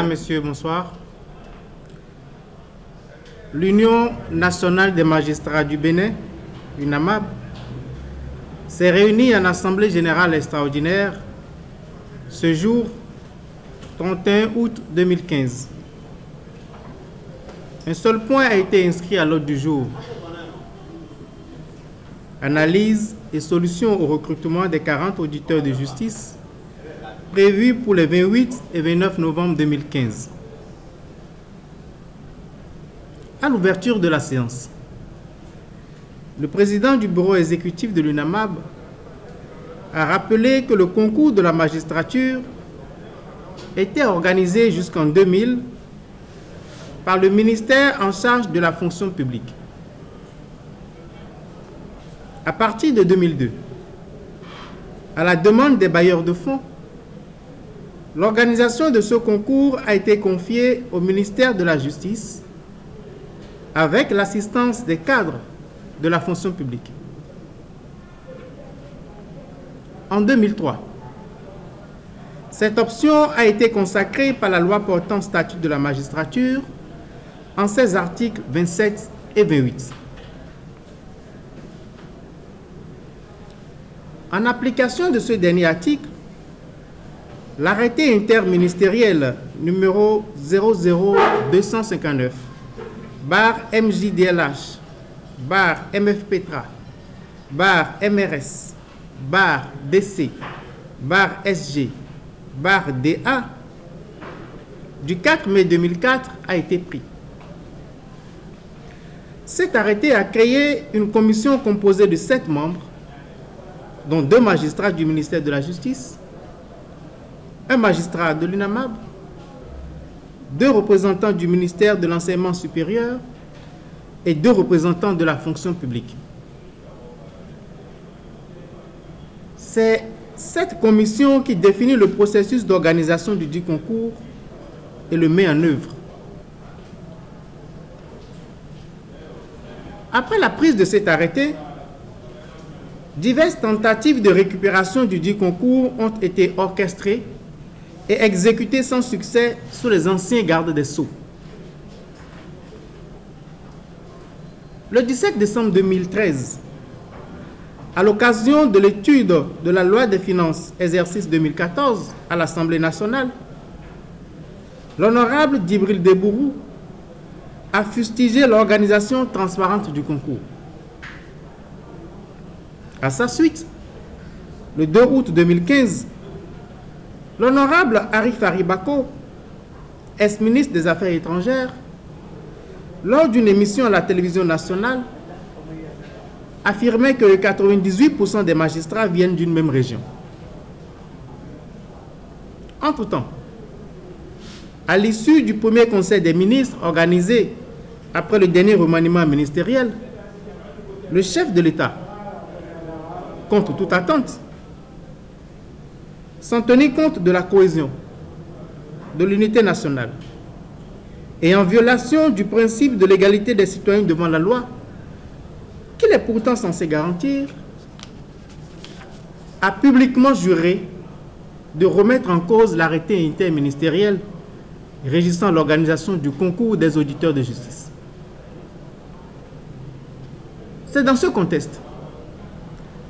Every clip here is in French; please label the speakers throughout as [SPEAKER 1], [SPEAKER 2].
[SPEAKER 1] Mesdames, Messieurs, bonsoir. L'Union nationale des magistrats du Bénin, UNAMAB, s'est réunie en Assemblée générale extraordinaire ce jour 31 août 2015. Un seul point a été inscrit à l'ordre du jour. Analyse et solutions au recrutement des 40 auditeurs de justice prévus pour les 28 et 29 novembre 2015. À l'ouverture de la séance, le président du bureau exécutif de l'UNAMAB a rappelé que le concours de la magistrature était organisé jusqu'en 2000 par le ministère en charge de la fonction publique. À partir de 2002, à la demande des bailleurs de fonds, l'organisation de ce concours a été confiée au ministère de la Justice avec l'assistance des cadres de la fonction publique. En 2003, cette option a été consacrée par la loi portant statut de la magistrature en ses articles 27 et 28. En application de ce dernier article, l'arrêté interministériel numéro 00259 MJDLH MFPTRA MRS DC SG DA du 4 mai 2004 a été pris. Cet arrêté a créé une commission composée de 7 membres, dont 2 magistrats du ministère de la Justice, un magistrat de l'UNAMAB, 2 représentants du ministère de l'Enseignement supérieur et 2 représentants de la fonction publique. C'est cette commission qui définit le processus d'organisation du dit concours et le met en œuvre. Après la prise de cet arrêté, diverses tentatives de récupération du dit concours ont été orchestrées et exécutées sans succès sous les anciens gardes des Sceaux. Le 17 décembre 2013, à l'occasion de l'étude de la loi des finances exercice 2014 à l'Assemblée nationale, l'honorable Djibril Debourou a fustigé l'organisation transparente du concours. À sa suite, le 2 août 2015, l'honorable Arif Haribako, ex-ministre des Affaires étrangères, lors d'une émission à la télévision nationale, affirmait que 98% des magistrats viennent d'une même région. Entre-temps, à l'issue du premier conseil des ministres organisé après le dernier remaniement ministériel, le chef de l'État, contre toute attente, sans tenir compte de la cohésion, de l'unité nationale, et en violation du principe de l'égalité des citoyens devant la loi, qu'il est pourtant censé garantir, a publiquement juré de remettre en cause l'arrêté interministériel régissant l'organisation du concours des auditeurs de justice. C'est dans ce contexte,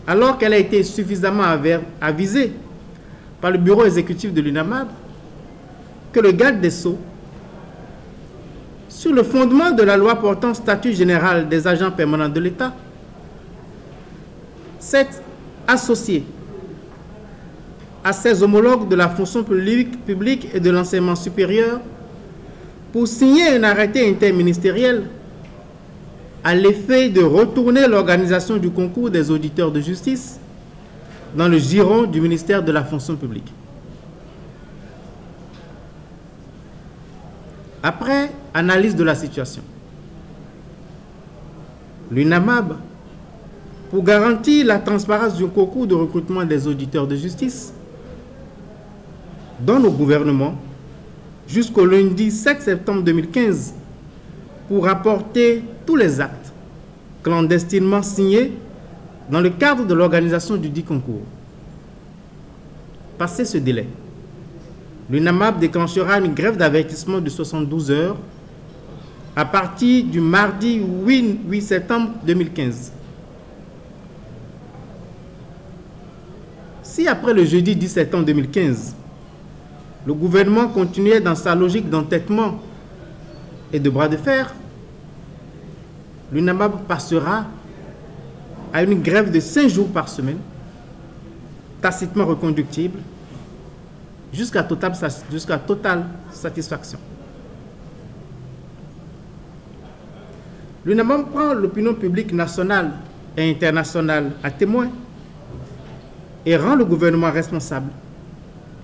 [SPEAKER 1] alors qu'elle a été suffisamment avisée par le bureau exécutif de l'UNAMAB, que le garde des Sceaux, sur le fondement de la loi portant statut général des agents permanents de l'État, s'est associé à ses homologues de la fonction publique et de l'enseignement supérieur pour signer un arrêté interministériel à l'effet de retourner l'organisation du concours des auditeurs de justice dans le giron du ministère de la fonction publique. Après analyse de la situation, l'UNAMAB, pour garantir la transparence du concours de recrutement des auditeurs de justice, donne au gouvernement jusqu'au lundi 7 septembre 2015 pour rapporter tous les actes clandestinement signés dans le cadre de l'organisation du dit concours. Passé ce délai, l'UNAMAP déclenchera une grève d'avertissement de 72 heures à partir du mardi 8 septembre 2015. Si après le jeudi 10 septembre 2015, le gouvernement continuait dans sa logique d'entêtement et de bras de fer, l'UNAMAP passera à une grève de 5 jours par semaine, tacitement reconductible, jusqu'à totale satisfaction. L'UNAMAP prend l'opinion publique nationale et internationale à témoin et rend le gouvernement responsable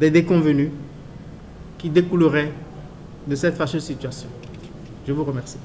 [SPEAKER 1] des déconvenues qui découleraient de cette fâcheuse situation. Je vous remercie.